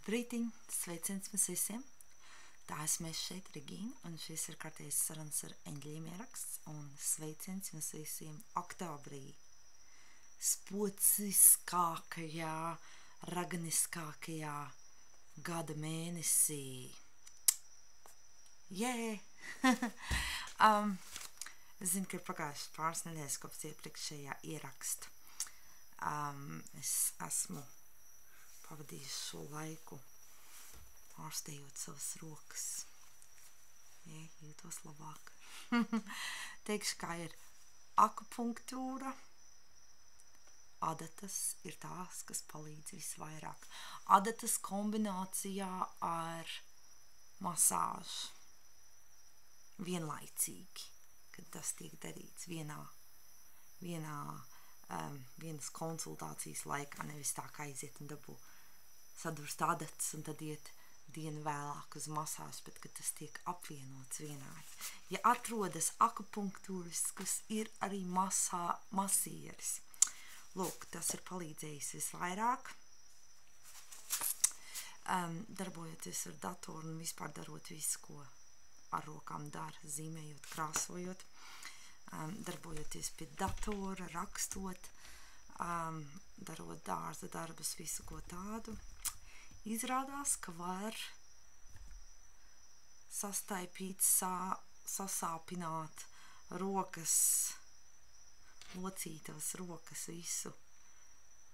Brītiņ, sveiciens mums visiem. Tā esmu es šeit, Regīna, un šis ir kārtējs sarunas ar eņģeļiem ieraksts, un sveiciens jums visiem oktobrī. Spociskākajā, raganiskākajā gada mēnesī. Es zinu, ka ir pagājušas pāris nedēļas kopš iepriekšējā ieraksta. Es esmu pavadījis šo laiku ārstējot savas rokas. Jūtos labāk. Teikšu, kā ir akupunktūra. Adatas ir tās, kas palīdz visvairāk. Adatas kombinācijā ar masāžu. Vienlaicīgi, kad tas tiek darīts vienas konsultācijas laikā, nevis tā kā aiziet un dabū sadurst adatas un tad iet dienu vēlāk uz masāžu, bet kad tas tiek apvienots vienādi. Ja atrodas akupunktūras, kas ir arī masieris, lūk, tas ir palīdzējis visvairāk. Darbojoties ar datoru un vispār darot visu, ko ar rokām dara, zīmējot, krāsojot, darbojoties pie datora, rakstot, darot dārza darbus, visu ko tādu. Izrādās, ka var sastaipīt, sasāpināt rokas, locītās rokas visu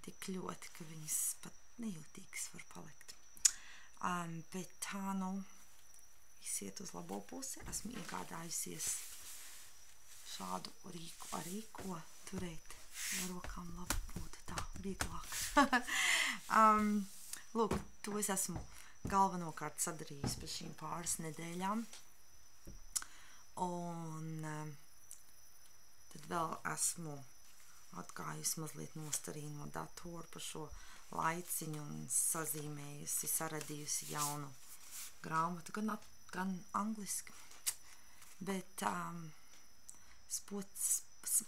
tik ļoti, ka viņas pat nejūtīgas var palikt. Bet tā, viss iet uz labo pusi. Esmu iegādājusies šādu rīku arī, ko turēt ar rokām labi būtu tā vieglāk. Lūk, to es esmu galvenokārt sadarījis par šīm pāris nedēļām. Un tad vēl esmu atgājusi mazliet nost arī no datora par šo laiciņu un sazīmējusi, saradījusi jaunu grāmatu, gan angliski, bet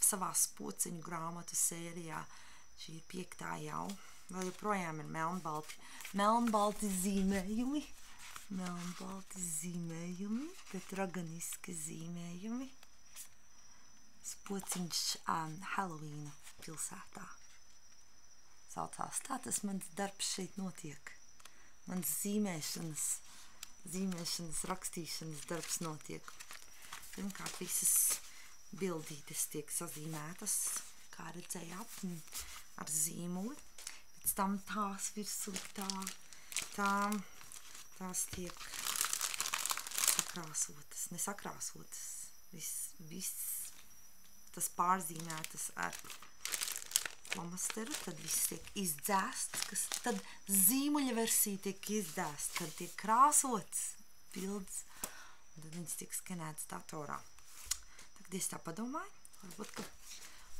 savā spociņu grāmatu sērijā, šī ir 5. jau, vēl joprojām ir melnbalti zīmējumi, bet raganiski zīmējumi. Spociņš Halloween pilsētā saucās. Tā tas mans darbs šeit notiek. Mans zīmēšanas, rakstīšanas darbs notiek. Pirmkārt, visas bildītes tiek sazīmētas, kā redzējāt, ar zīmuli. Pēc tam tās virsū tās tiek nesakrāsotas. Viss tas pārzīmētas ar flomasteru, tad viss tiek izdzēsts, tad zīmuļa versija tiek izdzēsts, tad tiek krāsots bildes, un tad viņas tiek skenētas datorā. Tagad es tā padomāju,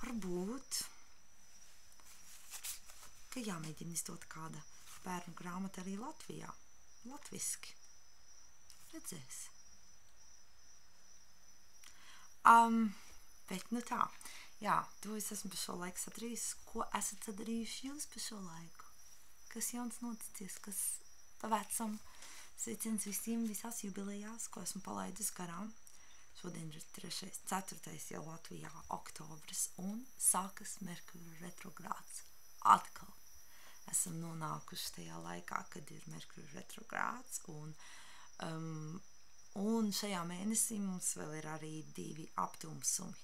varbūt, ka jāmēģina izdot kāda bērnu grāmata arī Latvijā, latviski. Redzēs. Bet tā. Jā, to es esmu pa šo laiku sadarījis. Ko esat sadarījuši jūs pa šo laiku? Kas jauns noticies, kas pa vecam? Sveiciens visiem visās jubilejās, ko esmu palaidus garām. Šodien ir 4. jau Latvijā oktobris un sākas Merkura retrogrāds. Atkal esam nonākuši tajā laikā, kad ir Merkura retrogrāds un šajā mēnesī mums vēl ir arī 2 aptumsumi.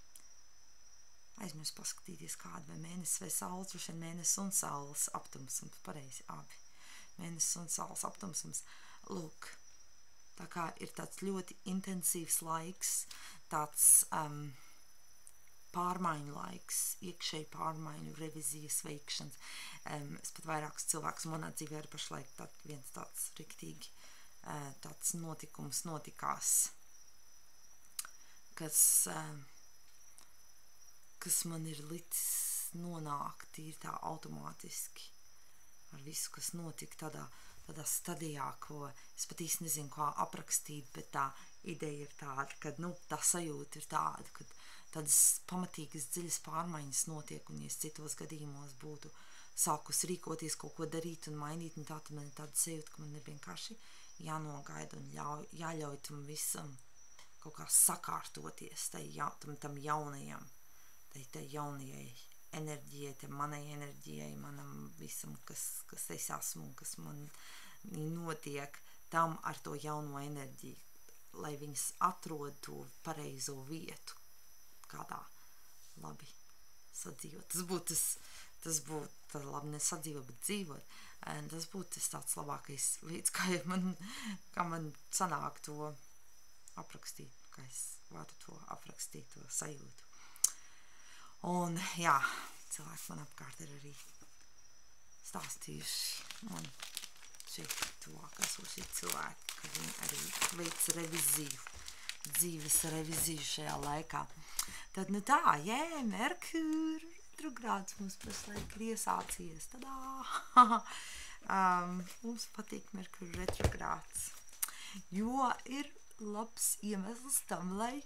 Aizmirst paskatīties kādu vai mēnesi vai saules, droši vien mēnesis un saules aptumsums, pareizi abi. Mēnesis un saules aptumsums. Lūk, tā kā ir tāds ļoti intensīvs laiks, tāds pārmaiņu laiks, iekšēji pārmaiņu revizijas veikšanas. Es pat vairākus cilvēkus manā dzīvē arī pašlaik viens tāds riktīgi tāds notikums notikās, kas man ir licis nonākt tīri tā automātiski ar visu, kas notika tādā stadijā, ko es pat īsti nezinu, kā aprakstīt, bet tā ideja ir tāda, ka, tā sajūta ir tāda, ka tādas pamatīgas dziļas pārmaiņas notiek, un ja es citos gadījumos būtu sākus rīkoties, kaut ko darīt un mainīt, un tā tad man ir tāda sajūta, ka man ir vienkārši jānogaida un jāļauj tam visam kaut kā sakārtoties, tam jaunajam, tai jaunajai enerģijai, tai manai enerģijai, manam visam, kas es esmu un kas man notiek, tam ar to jauno enerģiju, lai viņas atrod to pareizo vietu, kādā labi sadzīvot. Tas būtu labi nesadzīvot, bet dzīvot. Tas būtu tāds labākais veids, kā man sanāk to aprakstīt, kā es varu to aprakstīt, to sajūtu. Un, jā, cilvēki man apkārt ir arī stāstījuši man šeit tuvāk esošie cilvēki, ka viņi arī veic reviziju, dzīves reviziju šajā laikā. Tad, nu tā, Merkūra retrogrāds mums pašlaik ir iesācies. Tadā! Mums patīk Merkūra retrogrāds, jo ir labs iemesls tam, lai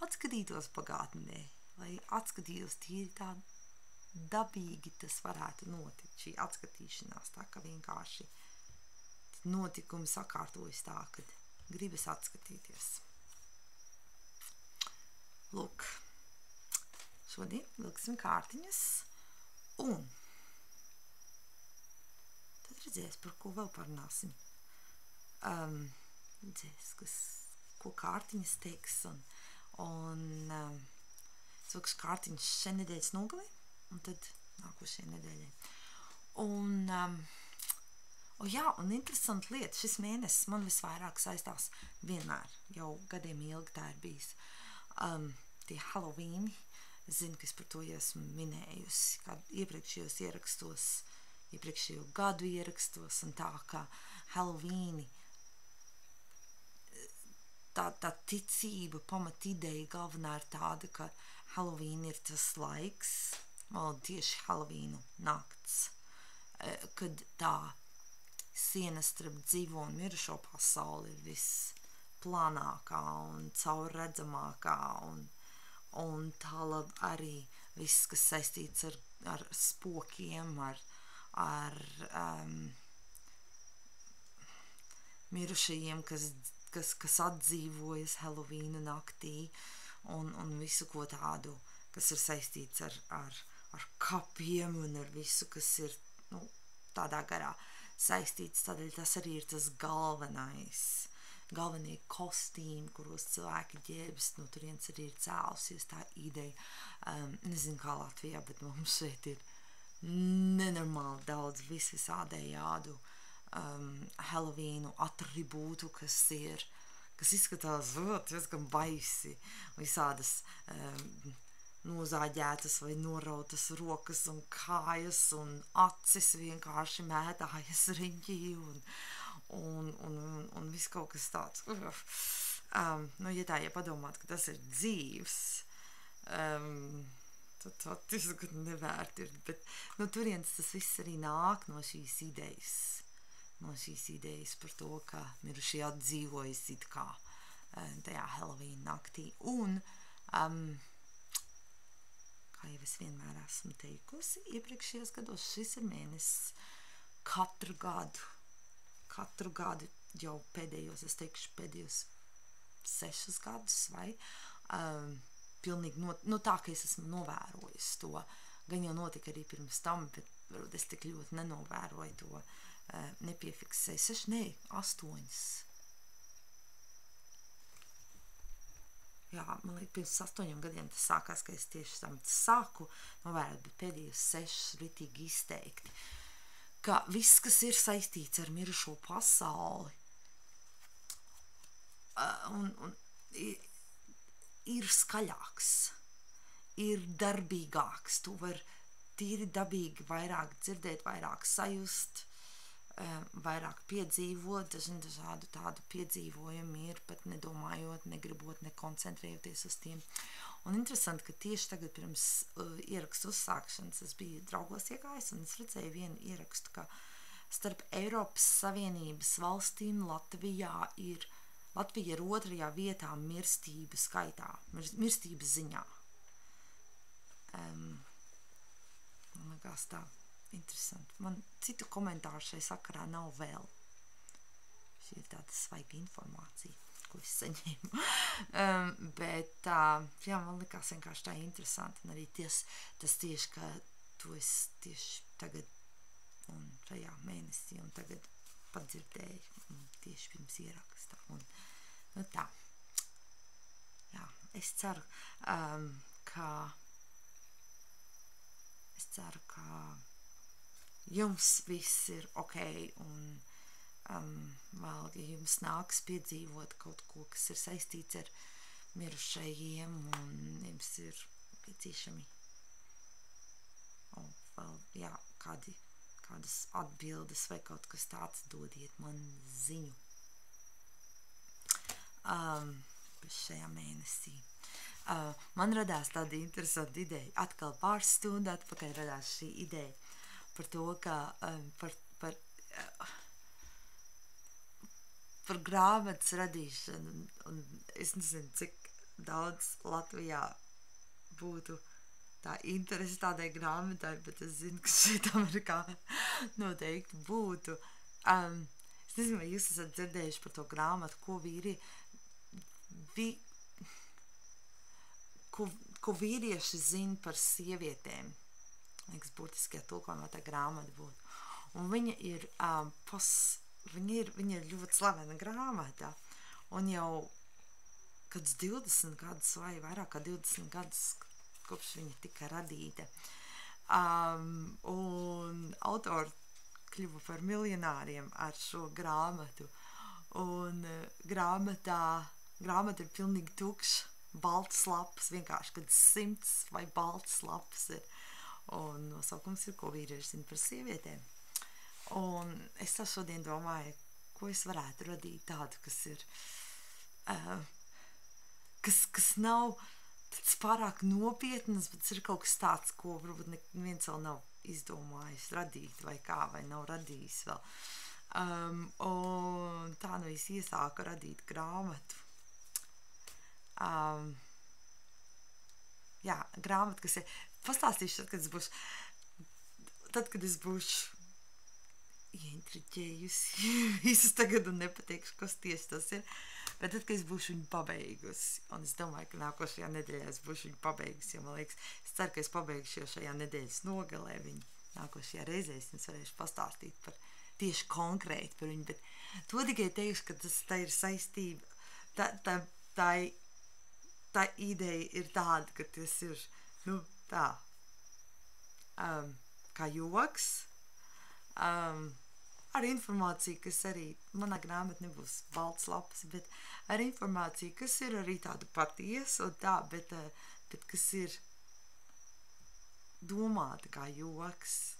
atskatītos pagātnē, lai atskatītos tīri tā dabīgi tas varētu notikt, šī atskatīšanās, tā ka vienkārši notikumi sakārtojas tā, kad gribas atskatīties. Lūk, šodien vilksim kārtiņas un tad redzēs, par ko vēl parunāsim. Redzēs, ko kārtiņas teiks un vilkšu kārtiņas šeit nedēļas nogalī un tad nākošajai nedēļai. Un interesanta lieta, šis mēnesis man visvairāk saistās vienmēr, jau gadiem ilgi tā ir bijis. Tie Halloween, es zinu, ka es par to jau esmu minējusi, kā iepriekšējos ierakstos, iepriekšējo gadu ierakstos, un tā kā Halloween, tā ticība, pamatideja galvenā ir tāda, ka Halloween ir tas laiks, tieši Halloweenu nakts, kad tā siena starp dzīvo un mirušo pasauli ir visplānākā un caurredzamākā un tālāk arī viss, kas saistīts ar spokiem, ar mirušajiem, kas atdzīvojas Halloweena naktī un visu ko tādu, kas ir saistīts ar kapiem un ar visu, kas ir tādā garā saistīts, tādēļ tas arī ir tas galvenie kostīmi, kuros cilvēki ģērbjas, no turienes arī ir cēlusies tā ideja. Nezinu kā Latvijā, bet mums šeit ir nenormāli daudz visādējādu Halloweenu atribūtu, kas izskatās diezgan baisi, visādas nozāģētas vai norautas rokas un kājas un acis vienkārši mētājas riņķī un viss kaut kas tāds. Ja padomāt, ka tas ir dzīvs, tad diezgan nevērt ir, bet no turienes tas viss arī nāk no šīs idejas par to, ka mirušie atdzīvojas it kā tajā Halloween naktī. Un kā jau es vienmēr esmu teikusi, iepriekšējos gados šis ir mēnesis katru gadu jau pēdējos 6 gadus vai pilnīgi tā, ka es esmu novērojis to, gan jau notika arī pirms tam, bet varbūt es tik ļoti nenovēroju to, nepiefiksēju, 8. Jā, man liekas, pirms 8 gadiem tas sākās, ka es tieši tam sāku novērot, bet pēdējos 6 ritīgi izteikti, ka viss, kas ir saistīts ar mirušo pasauli, ir skaļāks, ir darbīgāks, tu var tīri dabīgi vairāk dzirdēt, vairāk sajust, vairāk piedzīvot, dažādu tādu piedzīvojumu ir, pat nedomājot, negribot, nekoncentrējoties uz tiem. Un interesanti, ka tieši tagad pirms ierakstu uzsākšanas es biju draugos iegājis un es redzēju vienu ierakstu, ka starp Eiropas Savienības valstīm Latvija ir 2. vietā mirstību skaitā, mirstības ziņā. Man liekas tā interesanti. Man citu komentāru šai sakarā nav vēl. Šī ir tāda svaiga informācija, ko es saņēmu. Bet, jā, man likās vienkārši tā interesanti. Un arī tas tieši, ka to es tieši tagad un šajā mēnesī un tagad padzirdēju tieši pirms ierakstā. Un, nu tā. Jā, es ceru, ka jums viss ir ok un vēl, ja jums nāks piedzīvot kaut ko, kas ir saistīts ar mirušajiem un jums ir pieciešami un vēl, jā, kādas atbildes vai kaut kas tāds, dodiet man ziņu šajā mēnesī. Man radās tāda interesanta ideja. Atkal pāris stundu atpakaļ radās šī ideja par to, ka par grāmatas radīšanu un es nezinu, cik daudz Latvijā būtu tā interese tādai grāmatai, bet es zinu, ka šeit Amerikā noteikti būtu. Es nezinu, vai jūs esat dzirdējuši par to grāmatu, ko vīrieši zina par sievietēm. Liekas, būtiski, ja tulkojumā tā grāmata būtu. Un viņa ir ļoti slavena grāmata. Un jau kāds 20 gadus vai vairāk kā 20 gadus, kopš viņa tika radīta. Un autori kļuva par miljonāriem ar šo grāmatu. Un grāmata ir pilnīgi tukša. Baltas lapas, vienkārši, kad 100 vai baltas lapas ir. Un nosaukums ir, ko vīrieši zina par sievietēm. Un es tā šodien domāju, ko es varētu radīt tādu, kas ir, kas nav tāds pārāk nopietnas, bet ir kaut kas tāds, ko varbūt neviens vēl nav izdomājis radīt, vai kā, vai nav radījis vēl. Un tā nu es iesāku radīt grāmatu. Jā, grāmata, kas ir pastāstīšu tad, kad es būšu ieintriģējusi visus tagad un nepateikšu, kas tieši tas ir, bet tad, kad es būšu viņu pabeigusi, un es domāju, ka nākošajā nedēļā es būšu viņu pabeigusi, jo man liekas, es ceru, ka es pabeigšu jau šajā nedēļas nogalē viņu, nākošajā reizē es jums varēšu pastāstīt par tieši konkrēti par viņu, bet to tikai teikšu, ka tā ir saistība, tā ideja ir tāda, ka tas ir, nu, tā, kā joks, ar informāciju, kas arī, manā grāmata nebūs balts lapas, bet ar informāciju, kas ir arī tāda patiesa un tā, bet kas ir domāta kā joks.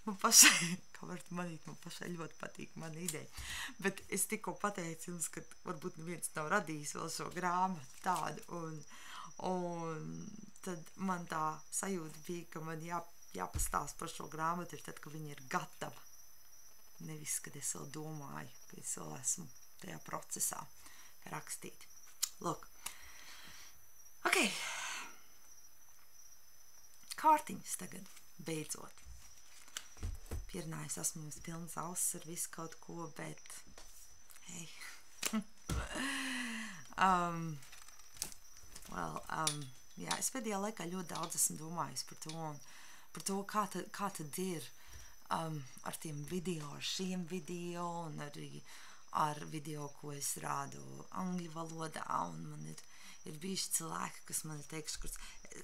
Man pašai, kā varat manīt, man pašai ļoti patīk mana ideja. Bet es tikko pateicu jums, ka varbūt neviens nav radījis vēl šo grāmatu tādu, un tad man tā sajūta bija, ka man jāpastāst par šo grāmatu ir tad, ka viņa ir gatava. Nevis, kad es vēl domāju, ka es vēl esmu tajā procesā rakstīt. Lūk. Ok. Kārtiņas tagad, beidzot. Pierunājis esmu jums pilns auss ar visu kaut ko, bet hei. Jā, es pēdējā laikā ļoti daudz esmu domājis par to, kā tad ir ar tiem video, ar šiem video un arī ar video, ko es rādu angļu valodā, un man ir bijuši cilvēki, kas man ir teikuši, ka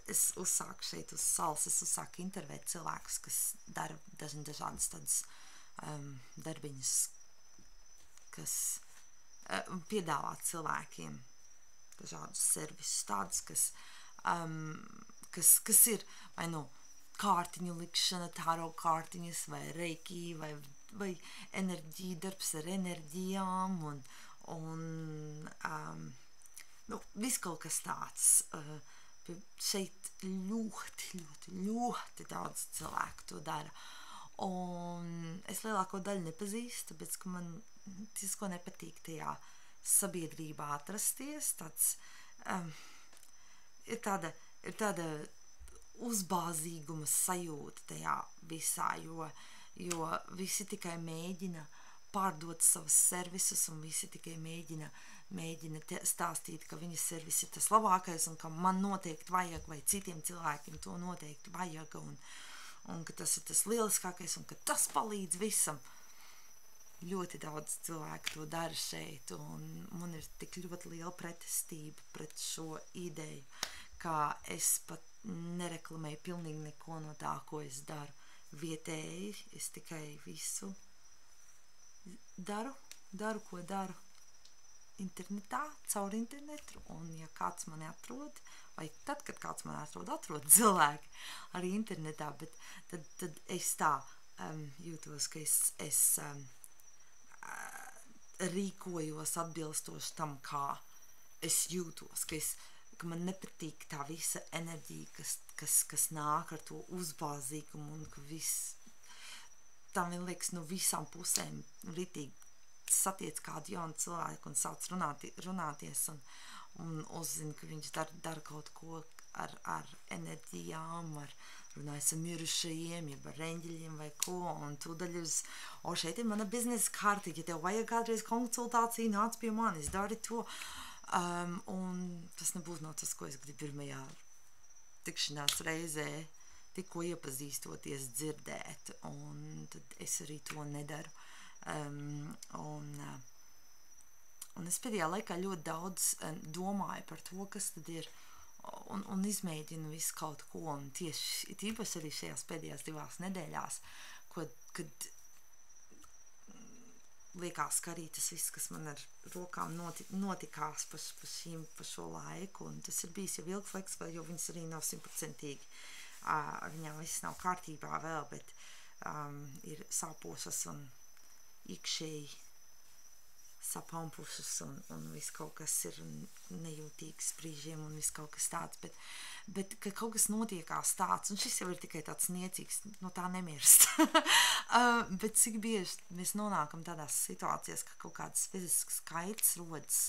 es uzsāku šeit uz salas, es uzsāku intervēt cilvēkus, kas dara dažādas tādas darbiņas, kas piedāvā cilvēkiem dažādus servisus, tādus, kas ir vai nu kārtiņu likšana, tāro kārtiņas, vai reiki, vai enerģija, darbs ar enerģijām, un viss kaut kas tāds. Šeit ļoti daudz cilvēku to dara. Un es lielāko daļu nepazīstu, tāpēc, ka man tisko nepatīk tajā sabiedrībā atrasties. Ir tāda uzbāzīguma sajūta tajā visā, jo visi tikai mēģina pārdot savus servisus un visi tikai mēģina stāstīt, ka viņa servis ir tas labākais un ka man noteikti vajag vai citiem cilvēkiem to noteikti vajag un ka tas ir tas lieliskākais un ka tas palīdz visam. Ļoti daudz cilvēku to dara šeit un man ir tik ļoti liela pretestība pret šo ideju, ka es pat nereklamēju pilnīgi neko no tā, ko es daru vietēji, es tikai visu daru, ko daru internetā, caur internetu, un ja kāds mani atrod, vai tad, kad kāds mani atrod cilvēki arī internetā, bet tad es tā jūtos, ka es rīkojos atbilstoši tam, kā es jūtos, ka man nepatīk tā visa enerģija, kas nāk ar to uzbāzīgumu un ka viss tam man liekas no visām pusēm ritīgi satiec kādu jaunu cilvēku un sāc runāties un uzzina, ka viņš dara kaut ko ar enerģijām, runājas ar mirušajiem, jeb ar reņģeļiem vai ko, un tūdaļ šeit ir mana biznesa kārta, ja tev vajag kādreiz konsultāciju, nāc pie manis, dari to, un tas nebūs no tas, ko es gribu pirmajā tikšanās reizē, tikko iepazīstoties dzirdēt, un tad es arī to nedaru. Un es pēdējā laikā ļoti daudz domāju par to, kas tad ir, un izmēģinu visu kaut ko, un tieši tīpaši arī šajās pēdējās 2 nedēļās, kad liekas, ka arī tas viss, kas man ar rokām notikās pa šo laiku, un tas ir bijis jau ilgs laiks, jo viņas arī nav 100%, viņām viss nav kārtībā vēl, bet ir sāpošas un iekšēji sapampušas un viss kaut kas ir nejūtīgs brīžiem un viss kaut kas tāds, bet ka kaut kas notiekās tāds, un šis jau ir tikai tāds niecīgs, no tā nemirst. Bet cik bieži mēs nonākam tādās situācijās, ka kaut kāds fizisks skaits rodas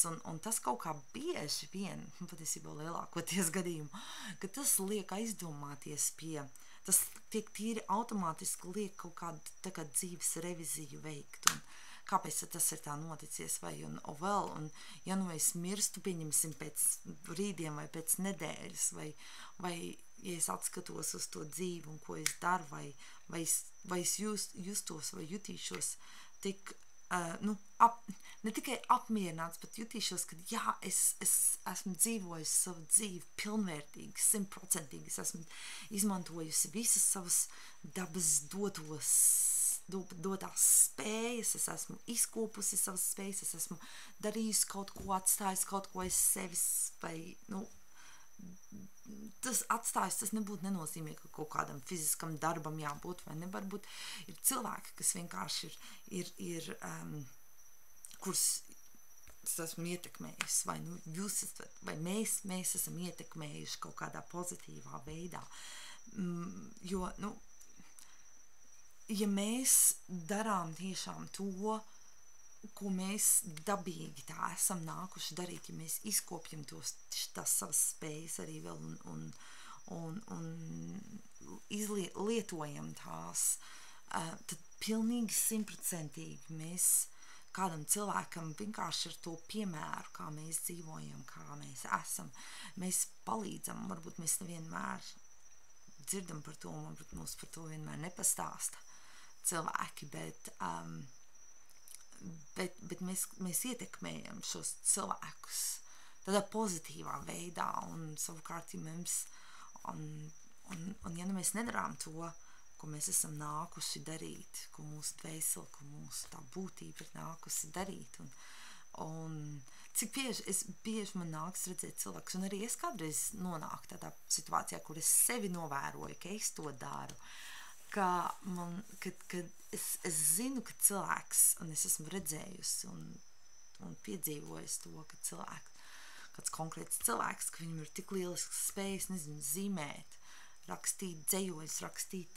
un tas kaut kā bieži vien, patiesībā lielākoties gadījumu, ka tas liek aizdomāties tas tiek tīri automātiski liek kaut kādu tā kā dzīves reviziju veikt, un kāpēc tas ir tā noticies, un ja nu es mirstu, pieņemsim pēc rītdien vai pēc nedēļas, vai ja es atskatos uz to dzīvi un ko es daru, vai es justos vai jutīšos tik, ne tikai apmierināts, bet jutīšos, ka jā, es esmu dzīvojusi savu dzīvi pilnvērtīgi, 100%, es esmu izmantojusi visas savas dabas dotās spējas, es esmu izkopusi savas spējas, es esmu darījusi kaut ko, atstājusi kaut ko aiz sevis, vai, tas atstājis, tas nebūtu nenozīmē, ka kaut kādam fiziskam darbam jābūt, vai nevar būt, ir cilvēki, kas vienkārši ir kurus es esmu ietekmējusi, vai jūs esat, vai mēs esam ietekmējuši kaut kādā pozitīvā veidā, jo, ja mēs darām tiešām to, ko mēs dabīgi tā esam nākuši darīt, ja mēs izkopjam tās savas spējas arī vēl un lietojam tās, tad pilnīgi 100% mēs kādam cilvēkam vienkārši ar to piemēru, kā mēs dzīvojam, kā mēs esam, mēs palīdzam, varbūt mēs nevienmēr dzirdam par to, varbūt mums par to vienmēr nepastāsta cilvēki, bet mēs ietekmējam šos cilvēkus tādā pozitīvā veidā, un savukārt, ja mēs nedarām to, ko mēs esam nākuši darīt, ko mūsu dvēseli, ko mūsu tā būtība ir nākusi darīt, un cik bieži man nāks redzēt cilvēkus, un arī es kādreiz nonāku tādā situācijā, kur es sevi novēroju, ka es to daru, kad es zinu, ka cilvēks, un es esmu redzējusi un piedzīvojusi to, ka kāds konkrēts cilvēks, ka viņam ir tik lielisks spējas, nezinu, zīmēt, rakstīt dzējoļus, rakstīt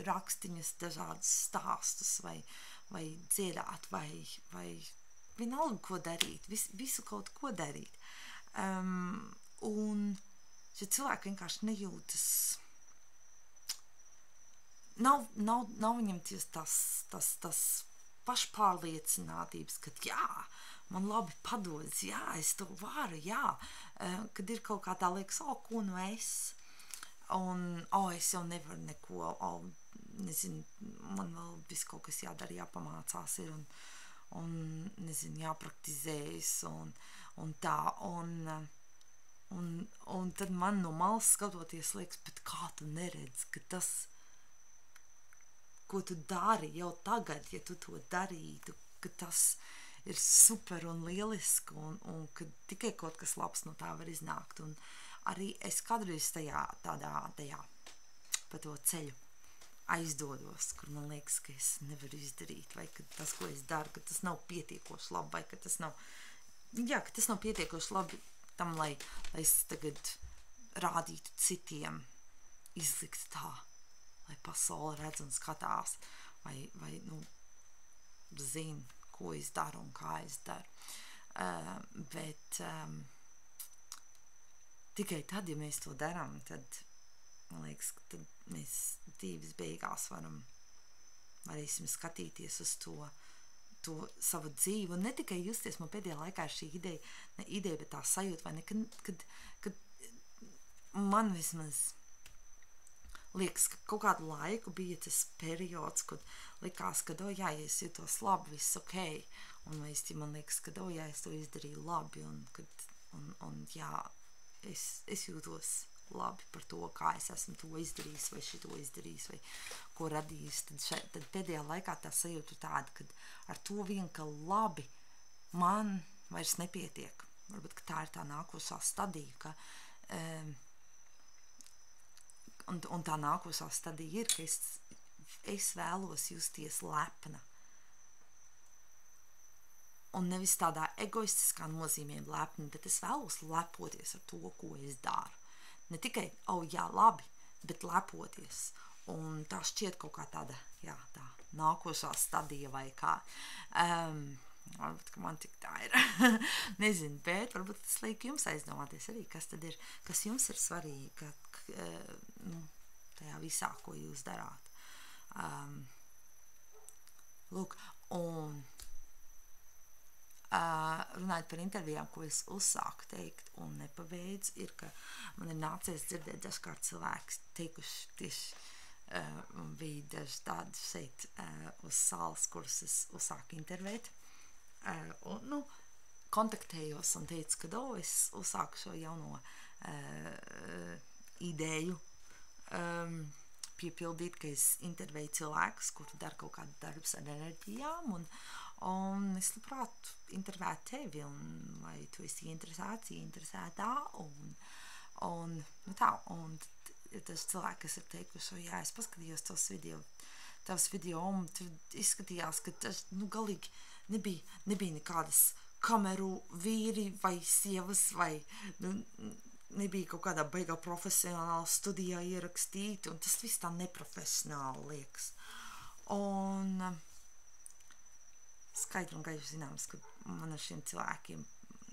rakstiņus, dažādus stāstus, vai dziedāt, vai vienalga, ko darīt, visu kaut ko darīt. Un šie cilvēki vienkārši nejūtas, nav viņam tas pašpārliecinātības, ka jā, man labi padodas, jā, es to varu, jā, kad ir kaut kā tā liekas, ko nu es, un, es jau nevaru neko, nezinu, man vēl viss kaut kas jādara, jāpamācās ir, un nezinu, jāpraktizējas, un tā, un tad man no malas skatoties liekas, bet kā tu neredz, ka tas, ko tu dari jau tagad, ja tu to darītu, ka tas ir super un lieliski, un ka tikai kaut kas labs no tā var iznākt, un arī es kādreiz tajā pa to ceļu aizdodos, kur man liekas, ka es nevaru izdarīt, vai ka tas, ko es daru, ka tas nav pietiekoši labi, vai ka tas nav pietiekoši labi tam, lai es tagad rādītu citiem, izlikt tā, lai pasaule redz un skatās, vai zina, ko es daru un kā es daru. Bet tikai tad, ja mēs to darām, tad, man liekas, ka tad mēs dzīves beigās varēsim skatīties uz to savu dzīvi, un ne tikai justies, man pēdējā laikā ir šī ideja, bet tā sajūta, vai ne, kad man vismaz liekas, ka kaut kādu laiku bija tas periods, kad likās, ka, jā, ja es jūtos labi, viss ok, un man liekas, ka, jā, es to izdarīju labi, un jā, es jūtos labi par to, kā es esmu to izdarījis, vai šito izdarījis, vai ko radījis, tad pēdējā laikā tā sajūta tāda, kad ar to vien, ka labi man vairs nepietiek. Varbūt, ka tā ir tā nākošā stadija, ka un tā nākošā stadija ir, ka es vēlos justies lepna. Un nevis tādā egoistiskā nozīmē lepni, bet es vēlos lepoties ar to, ko es daru. Ne tikai, jā, labi, bet lepoties. Un tā šķiet kaut kā tāda, jā, tā nākošā stadija vai kā. Varbūt, ka man tik tā ir. Nezinu, bet varbūt tas liek jums aizdomāties arī, kas tad ir, kas jums ir svarīgi, tajā visā, ko jūs darāt. Lūk, un runājot par intervijām, ko es uzsāku teikt un nepabeidzu, ir, ka man ir nācies dzirdēt dažkārt cilvēkus teikuši tieši bija daži tādi šeit uz salas, kurus es uzsāku intervēt. Un, kontaktējos un teicu, ka es uzsāku šo jauno ideju piepildīt, ka es intervēju cilvēkus, kuri dara kaut kādu darbus ar enerģijām, un es labprāt intervētu tevi, un vai tu esi interesētā, un tā, un tas cilvēki, kas ir teikuši, jā, es paskatījos tavs video, un tur izskatījās, ka tas, galīgi nebija nekādas kameru vīri vai sievas, vai, nebija kaut kādā baigā profesionāla studijā ierakstīti, un tas viss tā neprofesionāli liekas. Un skaidri un gaiši zināms, ka man ar šiem cilvēkiem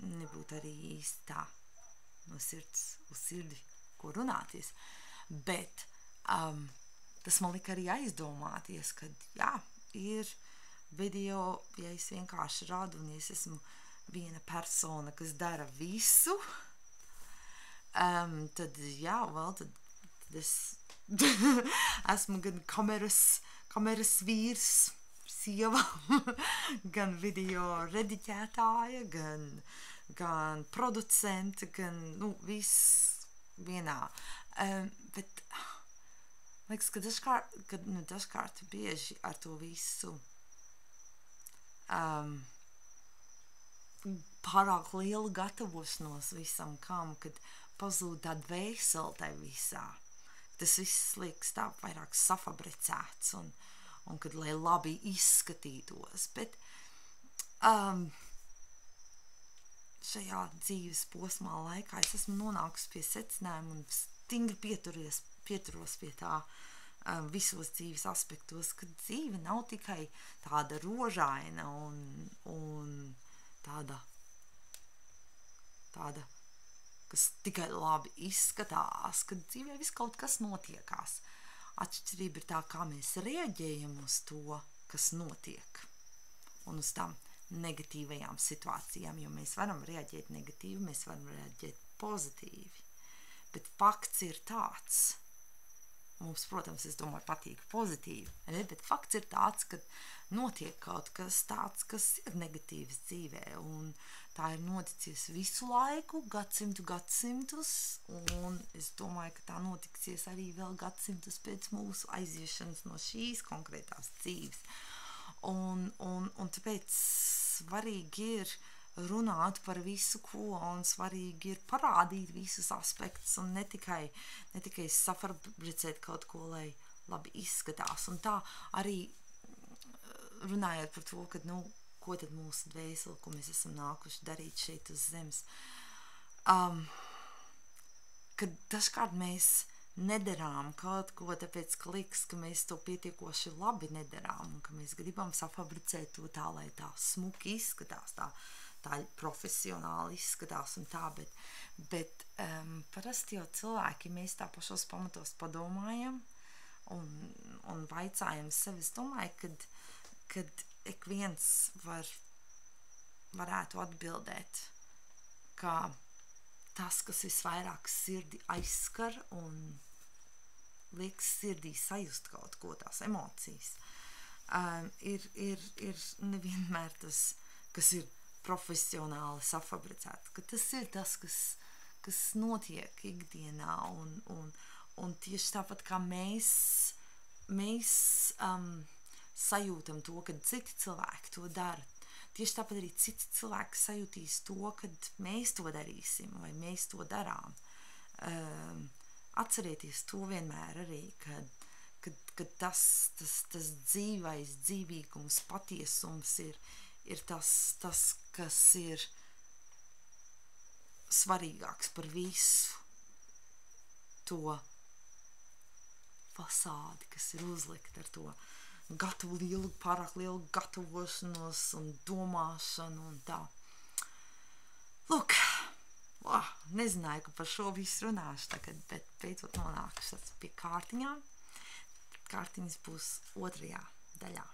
nebūtu arī īsti tā no sirds uz sirdi, ko runāties. Bet tas man lika arī aizdomāties, ka jā, ir video, ja es vienkārši radu, un ja es esmu viena persona, kas dara visu, tad jā, tad es esmu gan kameras vīrs, sieva, gan video rediģētāja, gan producente, gan, viss vienā. Bet liekas, ka dažkārt bieži ar to visu pārāk lielu gatavošanos visam kam, kad pazūd tā dvēsele tai visā. Tas viss liekas tā vairāk safabricēts un kad lai labi izskatītos, bet šajā dzīves posmā laikā es esmu nonākusi pie secinājuma un stingri pieturos pie tā visos dzīves aspektos, ka dzīve nav tikai tāda rožaina un tāda kas tikai labi izskatās, kad dzīvē viss kaut kas notiekās. Atšķirība ir tā, kā mēs reaģējam uz to, kas notiek, un uz tām negatīvajām situācijām, jo mēs varam reaģēt negatīvi, mēs varam reaģēt pozitīvi. Bet fakts ir tāds, mums, protams, es domāju, patīk pozitīvi, ne? Bet fakts ir tāds, ka notiek kaut kas tāds, kas ir negatīvs dzīvē, un tā ir noticies visu laiku, gadsimtus, un es domāju, ka tā notiksies arī vēl gadsimtus pēc mūsu aiziešanas no šīs konkrētās dzīves. Un tāpēc svarīgi ir runāt par visu, ko, un svarīgi ir parādīt visus aspektus, un ne tikai safabricēt kaut ko, lai labi izskatās. Un tā arī runājot par to, ka, ko tad mūsu dvēseli, ko mēs esam nākuši darīt šeit uz zemes. Kad dažkārt mēs nedarām kaut ko, tāpēc, ka liekas, ka mēs to pietiekoši labi nedarām, un ka mēs gribam safabricēt to tā, lai tā smuki izskatās, tā profesionāli izskatās un tā, bet parasti jau cilvēki, mēs tā pašos pamatos padomājam un vaicājam sevi. Es domāju, kad ik viens varētu atbildēt, ka tas, kas visvairāk sirdi aizskar un liekas sirdī sajust kaut ko, tās emocijas, ir nevienmēr tas, kas ir profesionāli safabricēts, ka tas ir tas, kas notiek ikdienā, un tieši tāpat kā mēs sajūtam to, kad citi cilvēki to dara, tieši tāpat arī citi cilvēki sajūtīs to, kad mēs to darīsim, vai mēs to darām. Atcerieties to vienmēr arī, kad tas dzīvais, dzīvīgums, patiesums ir tas, kas ir svarīgāks par visu to fasādi, kas ir uzlikt ar to pārāk lielu gatavošanos un domāšanu un tā. Lūk, nezināju, ka par šo visu runāšu tagad, bet beidzot nonākuši pie kārtiņām. Kārtiņas būs 2. daļā.